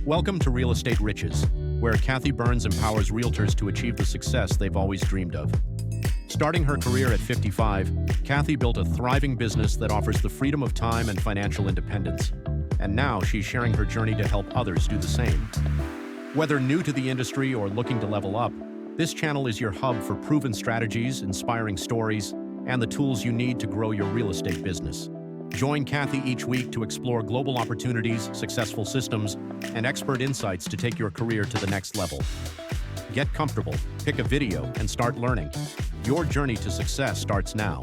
Welcome to Real Estate Riches, where Kathy Byrnes empowers realtors to achieve the success they've always dreamed of. Starting her career at 55, Kathy built a thriving business that offers the freedom of time and financial independence. And now she's sharing her journey to help others do the same. Whether new to the industry or looking to level up, this channel is your hub for proven strategies, inspiring stories, and the tools you need to grow your real estate business. Join Kathy each week to explore global opportunities, successful systems, and expert insights to take your career to the next level. Get comfortable, pick a video, and start learning. Your journey to success starts now.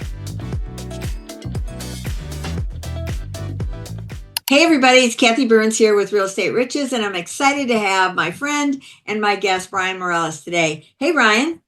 Hey everybody, it's Kathy Byrnes here with Real Estate Riches, and I'm excited to have my friend and my guest, Bryan Morales, today. Hey, Bryan.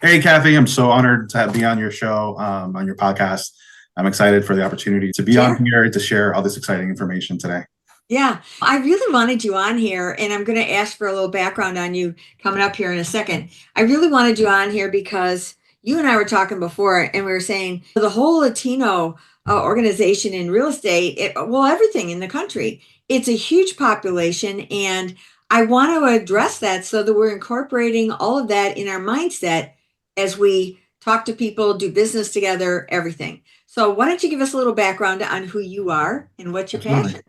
Hey, Kathy. I'm so honored to be on your show, on your podcast. I'm excited for the opportunity to be on here to share all this exciting information today. Yeah, I really wanted you on here, and I'm going to ask for a little background on you coming up here in a second. I really wanted you on here because you and I were talking before, and we were saying the whole Latino organization in real estate, everything in the country, it's a huge population, and I want to address that so that we're incorporating all of that in our mindset as we talk to people, do business together, everything. So why don't you give us a little background on who you are and what's your passion?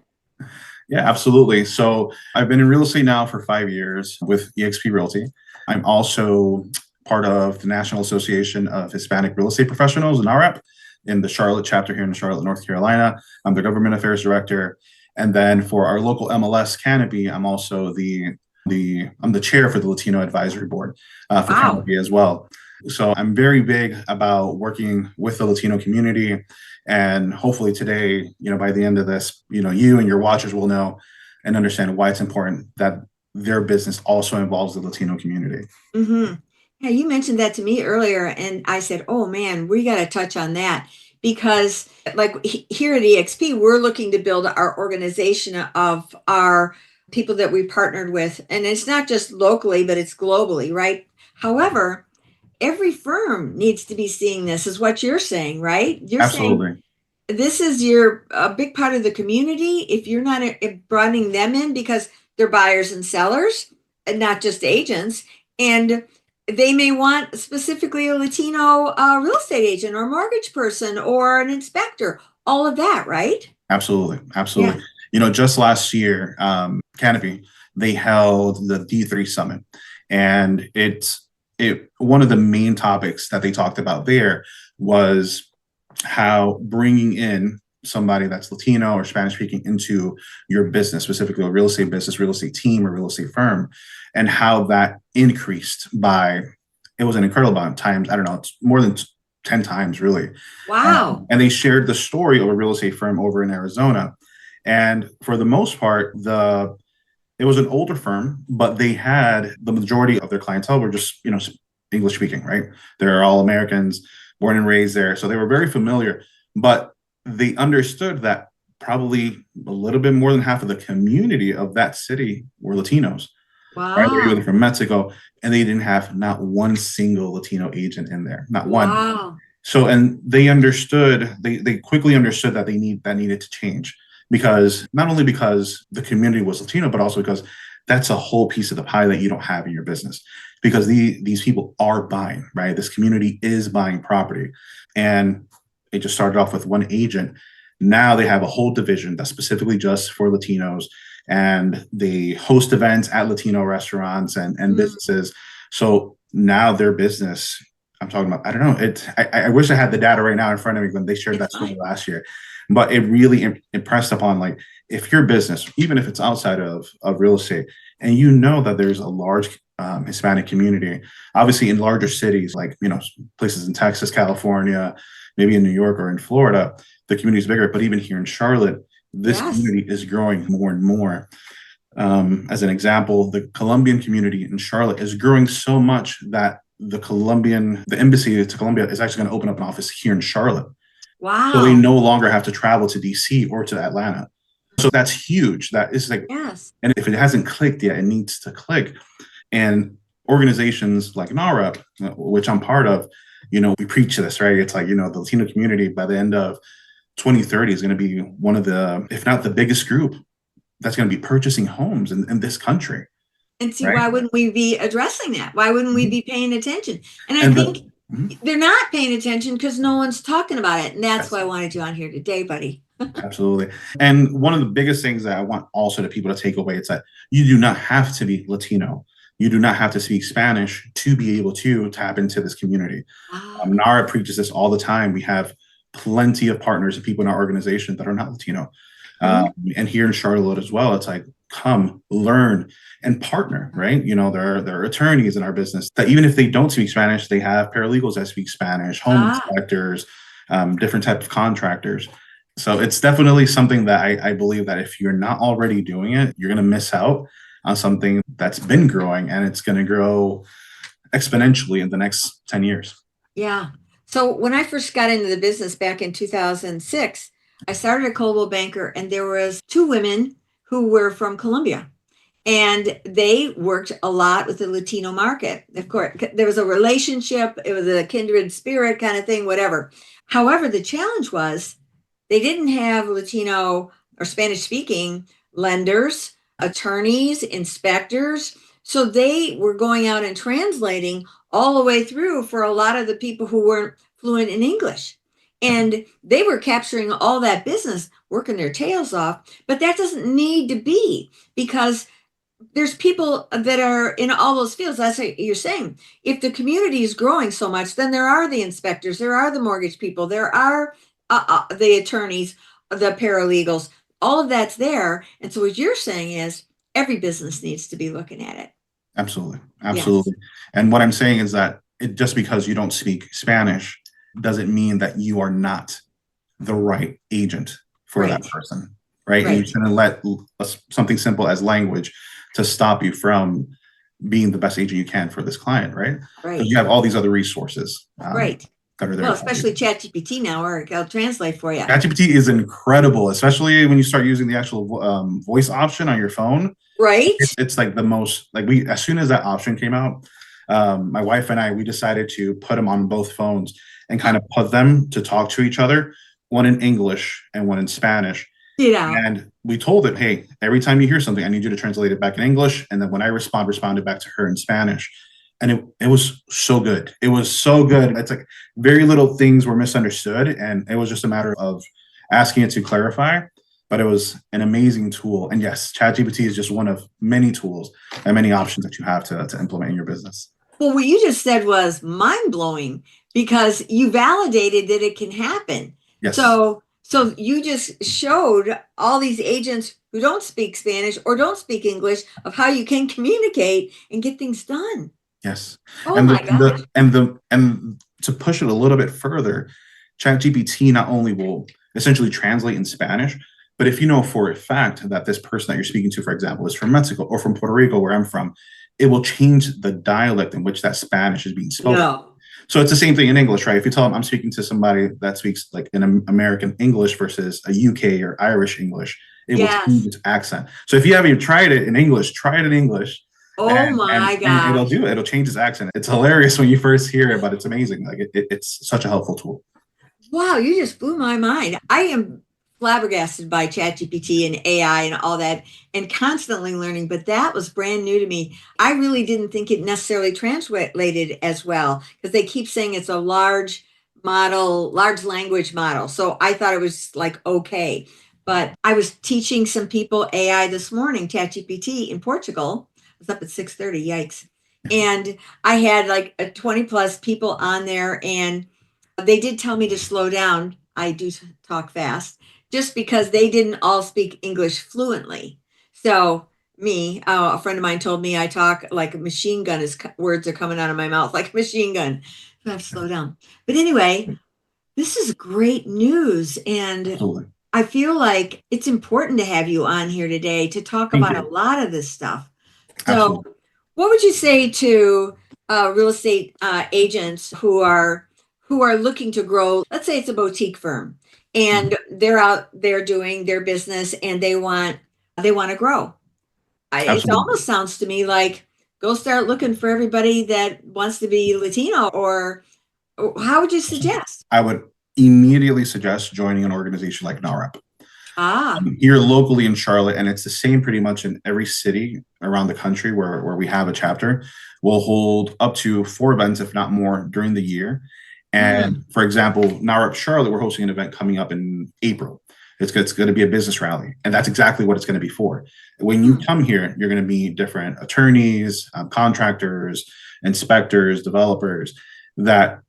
Yeah, absolutely. So I've been in real estate now for 5 years with eXp Realty. I'm also part of the National Association of Hispanic Real Estate Professionals, NAHREP, in the Charlotte chapter here in Charlotte, North Carolina. I'm the Government Affairs Director. And then for our local MLS Canopy, I'm also I'm the chair for the Latino Advisory Board for Canopy as well. So I'm very big about working with the Latino community, and hopefully today, by the end of this, you and your watchers will know and understand why it's important that their business also involves the Latino community. Mm-hmm. Yeah, you mentioned that to me earlier, and I said, oh man, we got to touch on that because like here at eXp, we're looking to build our organization of our people that we partnered with. And it's not just locally, but it's globally, right? However, every firm needs to be seeing this, is what you're saying, right? You're Absolutely. saying this is a big part of the community. If you're not broadening them in, because they're buyers and sellers and not just agents, and they may want specifically a Latino real estate agent or mortgage person or an inspector, all of that, right? Absolutely. Absolutely. Yeah. Just last year, Canopy, they held the D3 Summit, and one of the main topics that they talked about there was how bringing in somebody that's Latino or Spanish speaking into your business, specifically a real estate business, real estate team, or real estate firm, and how that increased it was an incredible amount of times. I don't know, it's more than 10 times really. Wow. And they shared the story of a real estate firm over in Arizona. And for the most part, it was an older firm, but they had the majority of their clientele were just, English speaking, right? They're all Americans, born and raised there. So they were very familiar, but they understood that probably a little bit more than half of the community of that city were Latinos. Wow. Right? They were from Mexico, and they didn't have not one single Latino agent in there, not one. Wow. So, and they understood, they quickly understood that that needed to change. Because not only because the community was Latino, but also because that's a whole piece of the pie that you don't have in your business. Because these people are buying, right? This community is buying property. And it just started off with one agent. Now they have a whole division that's specifically just for Latinos. And they host events at Latino restaurants and businesses. So now their business, I'm talking about, I don't know, I wish I had the data right now in front of me when they shared that story last year. But it really impressed upon, like, if your business, even if it's outside of real estate, and that there's a large Hispanic community, obviously in larger cities, like, places in Texas, California, maybe in New York or in Florida, the community is bigger. But even here in Charlotte, this community is growing more and more. As an example, the Colombian community in Charlotte is growing so much that the embassy to Colombia is actually going to open up an office here in Charlotte. Wow. So they no longer have to travel to DC or to Atlanta. So that's huge. That is like, and if it hasn't clicked yet, it needs to click. And organizations like NAHREP, which I'm part of, we preach this, right? It's like, the Latino community by the end of 2030 is going to be one of the, if not the biggest group that's going to be purchasing homes in this country, And see, right? why wouldn't we be addressing that? Why wouldn't we Mhm. be paying attention? And I And think mhm. they're not paying attention because no one's talking about it. And that's why Yes, I wanted you on here today, buddy. absolutely. And one of the biggest things that I want also to people to take away is that you do not have to be Latino. You do not have to speak Spanish to be able to tap into this community. Ah, NAHREP preaches this all the time. We have plenty of partners and people in our organization that are not Latino. mhm. And here in Charlotte as well, it's like, come, learn, and partner, right? There are attorneys in our business that even if they don't speak Spanish, they have paralegals that speak Spanish, home Ah, inspectors, different types of contractors. So it's definitely something that I believe that if you're not already doing it, you're going to miss out on something that's been growing, and it's going to grow exponentially in the next 10 years. yeah. So when I first got into the business back in 2006, I started a Coldwell Banker, and there was two women who were from Colombia. And they worked a lot with the Latino market. Of course, there was a relationship, it was a kindred spirit kind of thing, whatever. However, the challenge was they didn't have Latino or Spanish speaking lenders, attorneys, inspectors. So they were going out and translating all the way through for a lot of the people who weren't fluent in English. And they were capturing all that business, working their tails off. But that doesn't need to be, because there's people that are in all those fields. That's what you're saying. If the community is growing so much, then there are the inspectors, there are the mortgage people, there are the attorneys, the paralegals, all of that's there. And so what you're saying is every business needs to be looking at it. Absolutely. Yes. Absolutely. And what I'm saying is that just because you don't speak Spanish doesn't mean that you are not the right agent for that Right. person, right? And you Right. shouldn't let something simple as language to stop you from being the best agent you can for this client, right? Because you Right. have all these other resources Right. that are there Well, to help you. especially ChatGPT now, or I'll translate for you. ChatGPT is incredible, especially when you start using the actual voice option on your phone. Right. It's like the most, like, we, as soon as that option came out, my wife and I, we decided to put them on both phones and kind of put them to talk to each other, one in English and one in Spanish. Get out. And we told it, hey, every time you hear something, I need you to translate it back in English. And then when I responded back to her in Spanish. And it was so good. It was so good. It's like very little things were misunderstood. And it was just a matter of asking it to clarify. But it was an amazing tool. And yes, ChatGPT is just one of many tools and many options that you have to implement in your business. Well, what you just said was mind blowing because you validated that it can happen. Yes. So you just showed all these agents who don't speak Spanish or don't speak English of how you can communicate and get things done. Yes. Oh And my gosh. and to push it a little bit further, ChatGPT not only will essentially translate in Spanish, but if you know for a fact that this person that you're speaking to, for example, is from Mexico or from Puerto Rico, where I'm from, it will change the dialect in which that Spanish is being spoken. No. So it's the same thing in English, right? If you tell them I'm speaking to somebody that speaks like an American English versus a UK or Irish English, it will change Yes. its accent. So if you haven't tried it in English, try it in English, Oh and my it'll gosh. do it. It'll change its accent. It's hilarious when you first hear it, but it's amazing. Like it's such a helpful tool. Wow, you just blew my mind. I am flabbergasted by ChatGPT and AI and all that and constantly learning, but that was brand new to me. I really didn't think it necessarily translated as well because they keep saying it's a large model, large language model. So I thought it was like okay. But I was teaching some people AI this morning, ChatGPT in Portugal. I was up at 6:30, yikes. And I had like a 20 plus people on there, and they did tell me to slow down. I do talk fast just because they didn't all speak English fluently. So, a friend of mine told me I talk like a machine gun, as words are coming out of my mouth like a machine gun. So I have to slow down. But anyway, this is great news. And Absolutely. I feel like it's important to have you on here today to talk Thank about a you. lot of this stuff. So, Absolutely. what would you say to real estate agents who are looking to grow? Let's say it's a boutique firm, Mhm. and they're out there doing their business, and they want to grow. It Absolutely. almost sounds to me like go start looking for everybody that wants to be Latino, or how would you suggest? I would immediately suggest joining an organization like NAHREP. Ah, Here locally in Charlotte, and it's the same pretty much in every city around the country where we have a chapter. We'll hold up to 4 events, if not more, during the year. And mm, for example, NAHREP Charlotte, we're hosting an event coming up in April. It's going to be a business rally, and that's exactly what it's going to be for. When you mm. come here, you're going to meet different attorneys, contractors, inspectors, developers that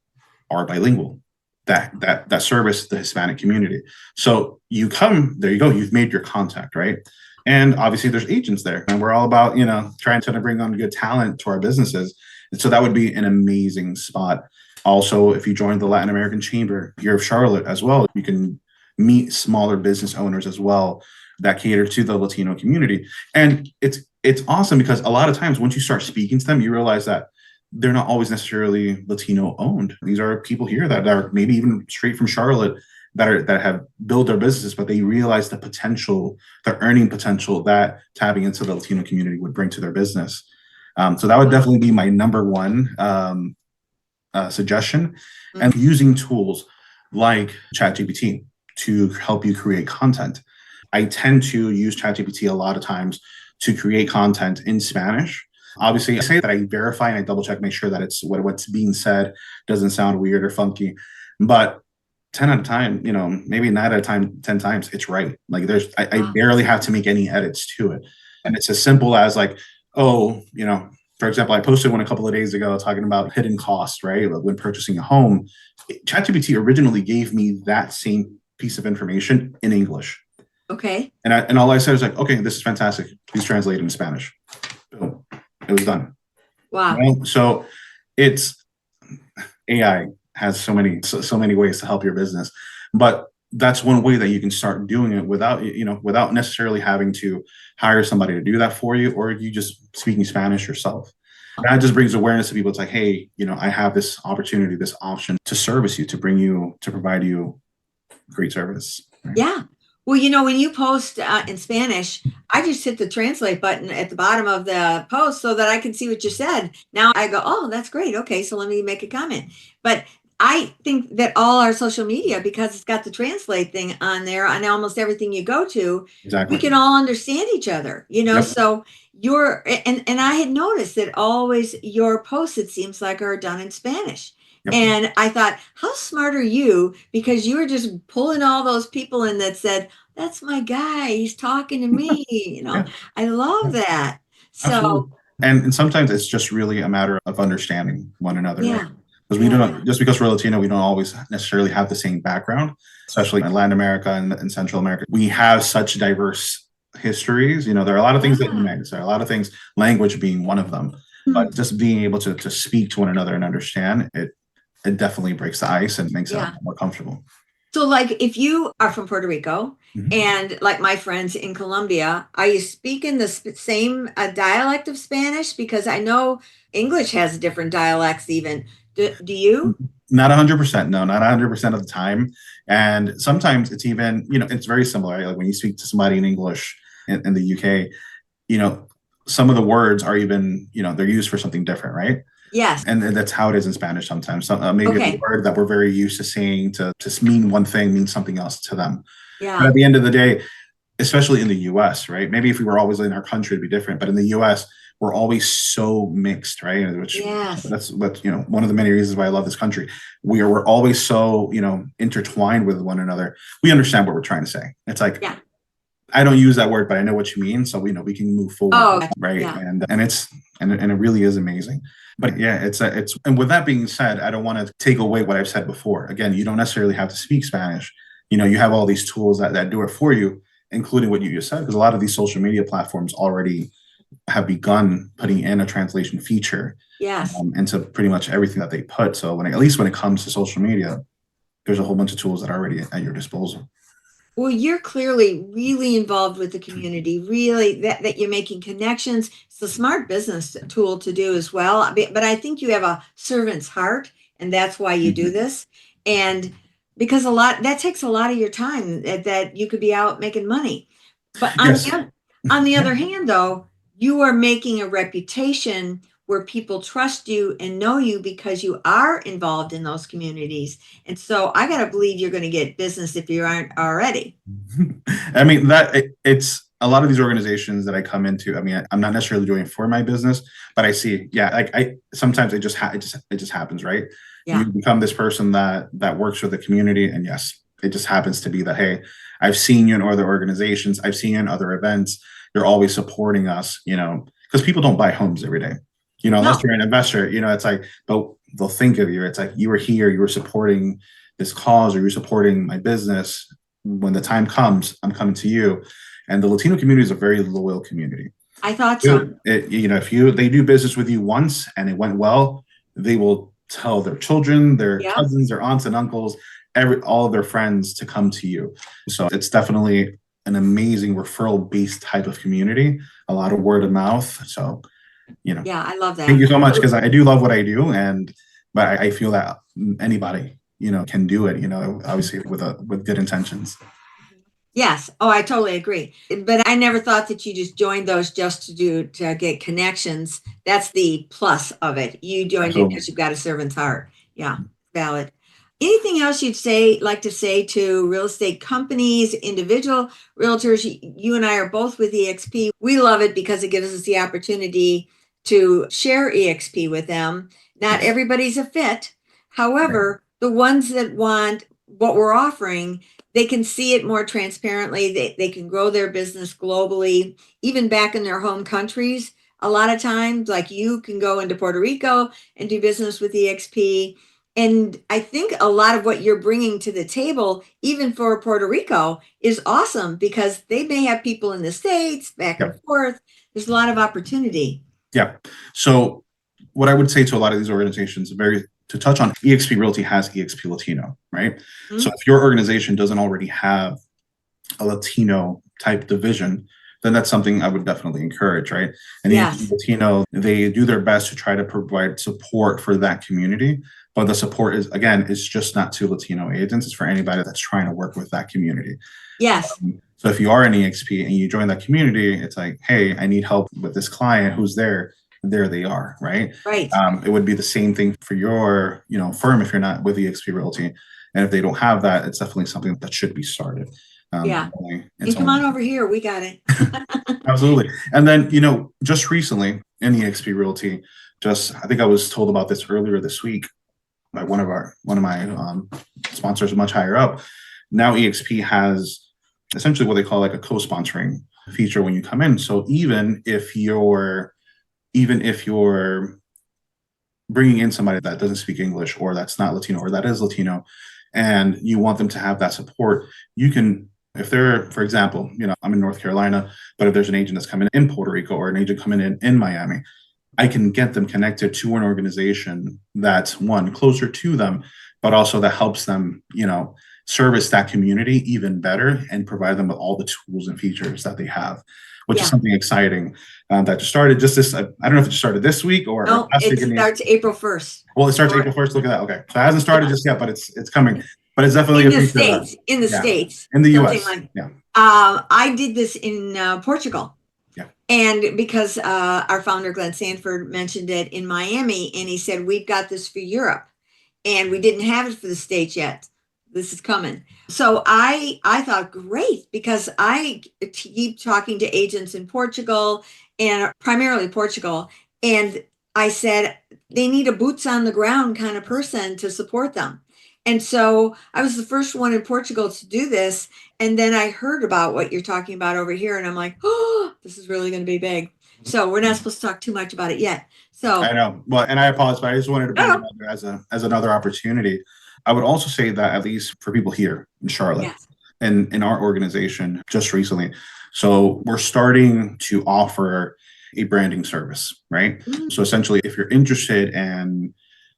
are bilingual, that service the Hispanic community. So you come, there you go, you've made your contact, right? And obviously there's agents there, and we're all about, trying to bring on good talent to our businesses. And so that would be an amazing spot. Also, if you join the Latin American Chamber here of Charlotte as well, you can meet smaller business owners as well that cater to the Latino community. And it's awesome because a lot of times once you start speaking to them, you realize that they're not always necessarily Latino owned. These are people here that are maybe even straight from Charlotte that have built their businesses, but they realize the potential, the earning potential that tapping into the Latino community would bring to their business. So that would definitely be my number one suggestion. And using tools like ChatGPT to help you create content. I tend to use ChatGPT a lot of times to create content in Spanish. Obviously, I say that I verify and I double check, make sure that it's what's being said doesn't sound weird or funky. But 10 out of time, maybe 9 out of time, 10 times, it's right. Like I barely have to make any edits to it. And it's as simple as like, oh, for example, I posted one a couple of days ago talking about hidden costs, right? When purchasing a home, ChatGPT originally gave me that same piece of information in English. Okay. And all I said was like, okay, this is fantastic. Please translate it in Spanish. Boom. It was done. Wow. So it's AI has so many ways to help your business, but that's one way that you can start doing it without necessarily having to hire somebody to do that for you, or you just speaking Spanish yourself. That just brings awareness to people. It's like, hey, I have this opportunity, this option to service you, to provide you great service. Right? Yeah. Well, when you post in Spanish, I just hit the translate button at the bottom of the post so that I can see what you said. Now I go, oh, that's great. Okay, so let me make a comment. But I think that all our social media, because it's got the translate thing on there on almost everything you go to, we Exactly. can all understand each other, Yep. So and I had noticed that always your posts, it seems like, are done in Spanish. Yep. And I thought, how smart are you? Because you were just pulling all those people in that said, that's my guy. He's talking to me. Yeah. I love that. So, Absolutely. And sometimes it's just really a matter of understanding one another, right? yeah. Because we Yeah. don't, just because we're Latino, we don't always necessarily have the same background, especially in Latin America and Central America. We have such diverse histories. There are a lot of things that Yeah. unite us. There are a lot of things, language being one of them. But just being able to speak to one another and understand it definitely breaks the ice and makes it Yeah. more comfortable. So, like, if you are from Puerto Rico Mhm. and like my friends in Colombia, are you speaking the same dialect of Spanish? Because I know English has different dialects even. Do you? Not 100%. No, not 100% of the time. And sometimes it's even, it's very similar. Like when you speak to somebody in English in the UK, some of the words are even, they're used for something different, right? Yes. And that's how it is in Spanish sometimes. Maybe Okay. a word that we're very used to saying to mean one thing means something else to them. But Yeah. at the end of the day, especially in the US, right? Maybe if we were always in our country, it'd be different. But in the US, we're always so mixed, right? Which Yes. that's one of the many reasons why I love this country. We're always so intertwined with one another. We understand what we're trying to say. It's like, Yeah. I don't use that word, but I know what you mean. So we can move forward, Oh, right? yeah. And it really is amazing. But yeah, it's and with that being said, I don't want to take away what I've said before. Again, you don't necessarily have to speak Spanish. You have all these tools that do it for you, including what you just said, because a lot of these social media platforms already have begun putting in a translation feature Yes. into pretty much everything that they put. So at least when it comes to social media, there's a whole bunch of tools that are already at your disposal. Well, you're clearly really involved with the community, really that you're making connections. It's a smart business tool to do as well. But I think you have a servant's heart, and that's why you do this. And because that takes a lot of your time that you could be out making money. But Yes. on the Yeah. other hand, though, you are making a reputation where people trust you and know you because you are involved in those communities. And so I got to believe you're going to get business if you aren't already. I mean, it's a lot of these organizations that I come into. I mean, I'm not necessarily doing it for my business, but I see, yeah, like I sometimes it just happens, right? Yeah. You become this person that works for the community, and yes, it just happens to be that, hey, I've seen you in other organizations, I've seen you in other events. You're always supporting us, because people don't buy homes every day, unless No. you're an investor. It's like, but they'll think of you. It's like you were here, you were supporting this cause, or you're supporting my business. When the time comes, I'm coming to you. And the Latino community is a very loyal community. I thought so. If they do business with you once and it went well, they will tell their children, their Yeah. cousins, their aunts and uncles, all of their friends to come to you. So it's definitely an amazing referral-based type of community, a lot of word of mouth. So, Yeah, I love that. thank you so much, because I do love what I do, but I feel that anybody, can do it, obviously with good intentions. Yes. Oh, I totally agree. But I never thought that you just joined those just to get connections. That's the plus of it. You joined it Absolutely. because you've got a servant's heart. Yeah, valid. Anything else you'd like to say to real estate companies, individual realtors? You and I are both with EXP. We love it because it gives us the opportunity to share EXP with them. Not Yes. everybody's a fit. However, the ones that want what we're offering, they can see it more transparently. They can grow their business globally, even back in their home countries. A lot of times, like you can go into Puerto Rico and do business with EXP. And I think a lot of what you're bringing to the table, even for Puerto Rico, is awesome because they may have people in the States back and forth. There's a lot of opportunity. Yeah. So what I would say to a lot of these organizations, to touch on, EXP Realty has EXP Latino, right? Mhm. So if your organization doesn't already have a Latino type division, then that's something I would definitely encourage, right? And Yes. EXP Latino, they do their best to try to provide support for that community. But the support is just not to Latino agents, it's for anybody that's trying to work with that community. Yes. So if you are an EXP and you join that community, it's like, hey, I need help with this client who's there. There they are, right? Right. It would be the same thing for your, firm if you're not with EXP Realty. And if they don't have that, it's definitely something that should be started. Yeah. And come on over here. We got it. Absolutely. And then, just recently in EXP Realty, I think I was told about this earlier this week by one of my sponsors much higher up. Now EXP has essentially what they call like a co-sponsoring feature when you come in. So even if you're bringing in somebody that doesn't speak English, or that's not Latino, or that is Latino, and you want them to have that support, you can, if they're, for example, I'm in North Carolina, but if there's an agent that's coming in Puerto Rico or an agent coming in Miami, I can get them connected to an organization that's, one, closer to them, but also that helps them, service that community even better and provide them with all the tools and features that they have, which is something exciting that just started I don't know if it just started this week or no, it starts April 1st. Well, it starts April 1st. Look at that. Okay. So it hasn't started just yet, but it's coming. But it's definitely in the States. In the States. In the US. I did this in Portugal. Yeah. And because our founder, Glenn Sanford, mentioned it in Miami, and he said, we've got this for Europe. And we didn't have it for the States yet. This is coming. So I thought, great, because I keep talking to agents in Portugal, and primarily Portugal. And I said, they need a boots on the ground kind of person to support them. And so I was the first one in Portugal to do this. And then I heard about what you're talking about over here. And I'm like, oh, this is really going to be big. So we're not supposed to talk too much about it yet. So I know. Well, and I apologize, but I just wanted to bring it up as another opportunity. I would also say that, at least for people here in Charlotte, and in our organization just recently, so we're starting to offer a branding service, right? Mm-hmm. So essentially, if you're interested in,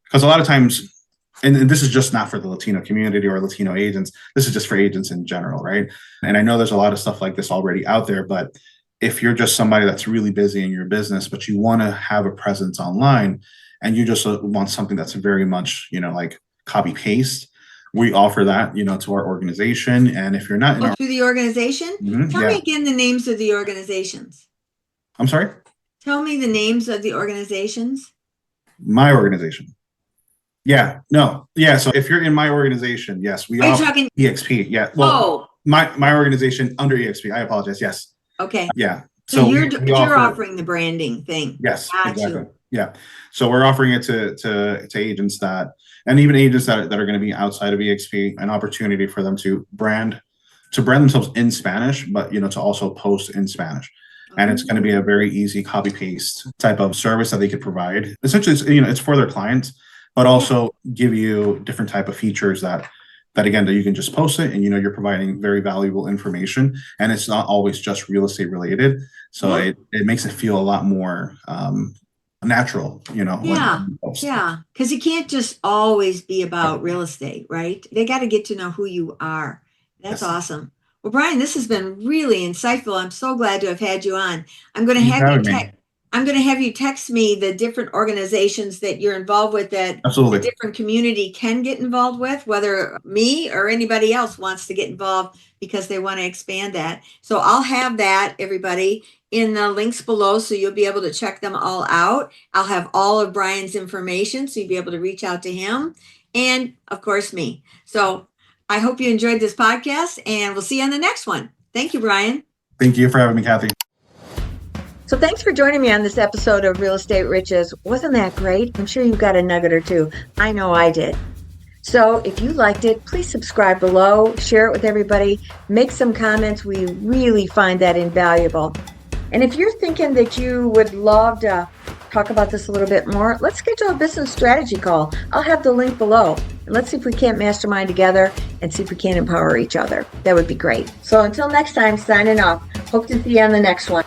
because a lot of times, and this is just not for the Latino community or Latino agents, this is just for agents in general, right? And I know there's a lot of stuff like this already out there, but if you're just somebody that's really busy in your business, but you want to have a presence online and you just want something that's very much, like copy paste, we offer that, to our organization. And if you're not through the organization, tell me again the names of the organizations. I'm sorry? Tell me the names of the organizations. My organization. Yeah, no. Yeah, so if you're in my organization, yes, we Are you offer talking? EXP. Yeah. Well, Oh, my organization under EXP. I apologize. Yes. okay. Yeah. So So we you're offer, offering the branding thing. yes, Got exactly. you. Yeah. So we're offering it to agents that, and even agents that are going to be outside of EXP, an opportunity for them to brand themselves in Spanish, but to also post in Spanish. And it's going to be a very easy copy paste type of service that they could provide. Essentially, it's for their clients, but also give you different type of features that again, that you can just post it and you're providing very valuable information, and it's not always just real estate related. So it makes it feel a lot more natural, Yeah. when you post. Yeah. Because you can't just always be about real estate, right? They got to get to know who you are. That's Yes. awesome. Well, Bryan, this has been really insightful. I'm so glad to have had you on. I'm going to Thank you for have you having me. text. I'm going to have you text me the different organizations that you're involved with that the Absolutely. different community can get involved with, whether me or anybody else wants to get involved because they want to expand that. So I'll have that, everybody, in the links below, so you'll be able to check them all out. I'll have all of Bryan's information, so you'll be able to reach out to him and, of course, me. So I hope you enjoyed this podcast, and we'll see you on the next one. Thank you, Bryan. Thank you for having me, Kathy. So thanks for joining me on this episode of Real Estate Riches. Wasn't that great? I'm sure you got a nugget or two. I know I did. So if you liked it, please subscribe below, share it with everybody, make some comments. We really find that invaluable. And if you're thinking that you would love to talk about this a little bit more, let's schedule a business strategy call. I'll have the link below. And let's see if we can't mastermind together and see if we can empower each other. That would be great. So until next time, signing off. Hope to see you on the next one.